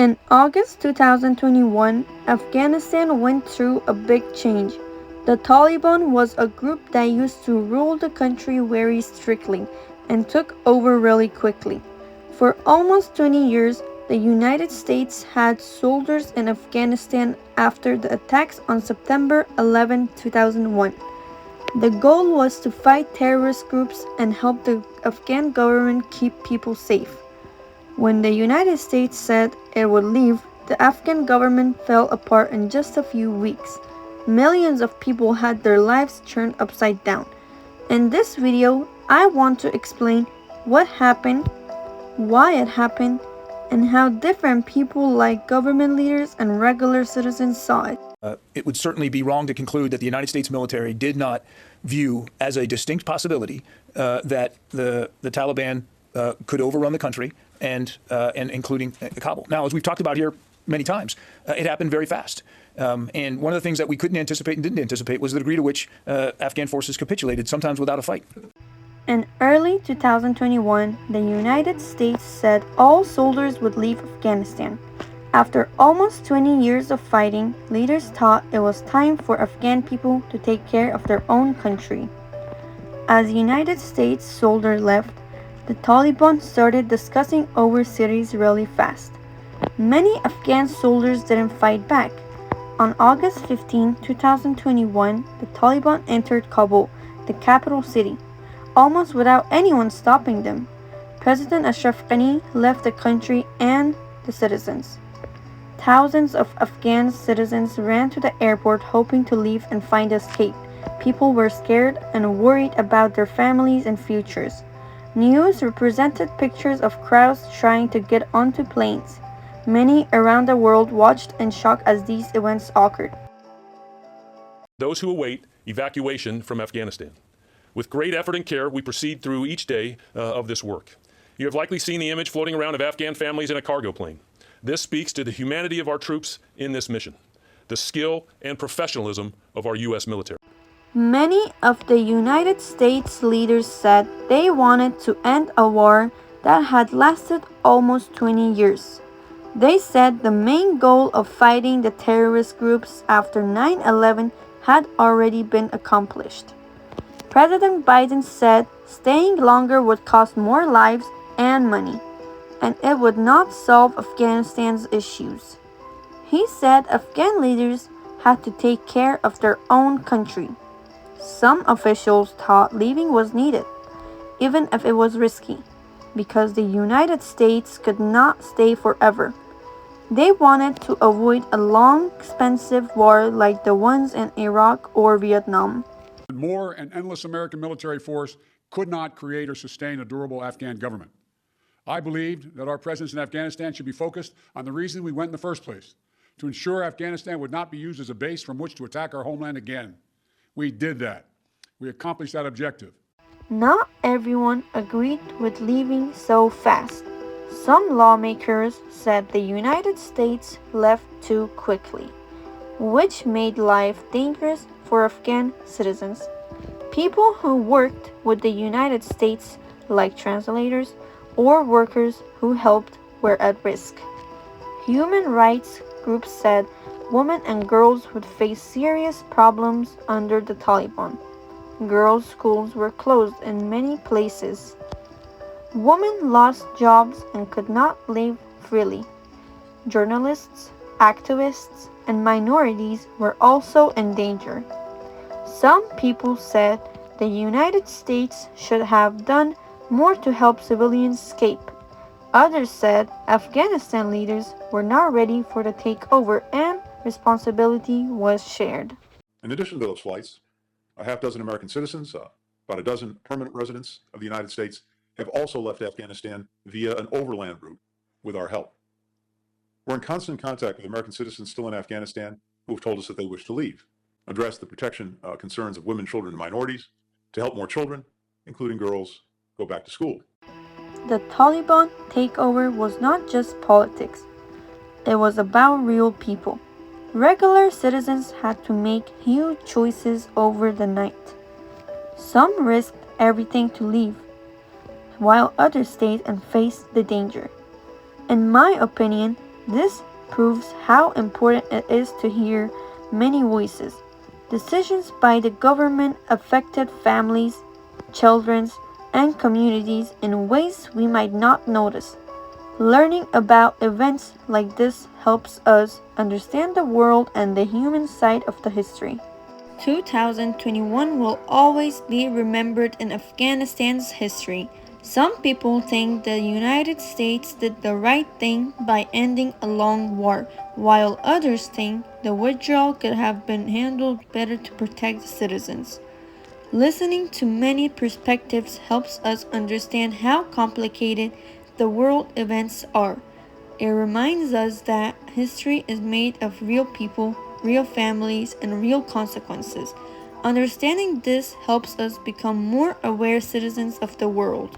In August 2021, Afghanistan went through a big change. The Taliban was a group that used to rule the country very strictly and took over really quickly. For almost 20 years, the United States had soldiers in Afghanistan after the attacks on September 11, 2001. The goal was to fight terrorist groups and help the Afghan government keep people safe. When the United States said it would leave, the Afghan government fell apart in just a few weeks. Millions of people had their lives turned upside down. In this video, I want to explain what happened, why it happened, and how different people like government leaders and regular citizens saw it. It would certainly be wrong to conclude that the United States military did not view as a distinct possibility that the Taliban could overrun the country and including Kabul. Now, as we've talked about here many times, it happened very fast. And one of the things that we couldn't anticipate and didn't anticipate was the degree to which Afghan forces capitulated, sometimes without a fight. In early 2021, the United States said all soldiers would leave Afghanistan. After almost 20 years of fighting, leaders thought it was time for Afghan people to take care of their own country. As United States soldiers left, the Taliban started discussing over cities really fast. Many Afghan soldiers didn't fight back. On August 15, 2021, the Taliban entered Kabul, the capital city, almost without anyone stopping them. President Ashraf Ghani left the country and the citizens. Thousands of Afghan citizens ran to the airport hoping to leave and find escape. People were scared and worried about their families and futures. News represented pictures of crowds trying to get onto planes. Many around the world watched in shock as these events occurred. Those who await evacuation from Afghanistan. With great effort and care, we proceed through each day of this work. You have likely seen the image floating around of Afghan families in a cargo plane. This speaks to the humanity of our troops in this mission, the skill and professionalism of our U.S. military. Many of the United States leaders said they wanted to end a war that had lasted almost 20 years. They said the main goal of fighting the terrorist groups after 9/11 had already been accomplished. President Biden said staying longer would cost more lives and money, and it would not solve Afghanistan's issues. He said Afghan leaders had to take care of their own country. Some officials thought leaving was needed, even if it was risky, because the United States could not stay forever. They wanted to avoid a long, expensive war like the ones in Iraq or Vietnam. More and endless American military force could not create or sustain a durable Afghan government. I believed that our presence in Afghanistan should be focused on the reason we went in the first place, to ensure Afghanistan would not be used as a base from which to attack our homeland again. We did that. We accomplished that objective. Not everyone agreed with leaving so fast. Some lawmakers said the United States left too quickly, which made life dangerous for Afghan citizens. People who worked with the United States, like translators or workers who helped, were at risk. Human rights groups said women and girls would face serious problems under the Taliban. Girls' schools were closed in many places. Women lost jobs and could not live freely. Journalists, activists, and minorities were also in danger. Some people said the United States should have done more to help civilians escape. Others said Afghanistan leaders were not ready for the takeover and responsibility was shared. In addition to those flights, a half dozen American citizens, about a dozen permanent residents of the United States, have also left Afghanistan via an overland route with our help. We're in constant contact with American citizens still in Afghanistan who have told us that they wish to leave, address the protection concerns of women, children, and minorities, to help more children, including girls, go back to school. The Taliban takeover was not just politics. It was about real people. Regular citizens had to make huge choices over the night. Some risked everything to leave, while others stayed and faced the danger. In my opinion, This proves how important it is to hear many voices. Decisions by the government affected families, children, and communities in ways we might not notice. Learning about events like this helps us understand the world and the human side of the history. 2021 will always be remembered in Afghanistan's history. Some people think the United States did the right thing by ending a long war, while others think the withdrawal could have been handled better to protect the citizens. Listening to many perspectives helps us understand how complicated the world events are. It reminds us that history is made of real people, real families, and real consequences. Understanding this helps us become more aware citizens of the world.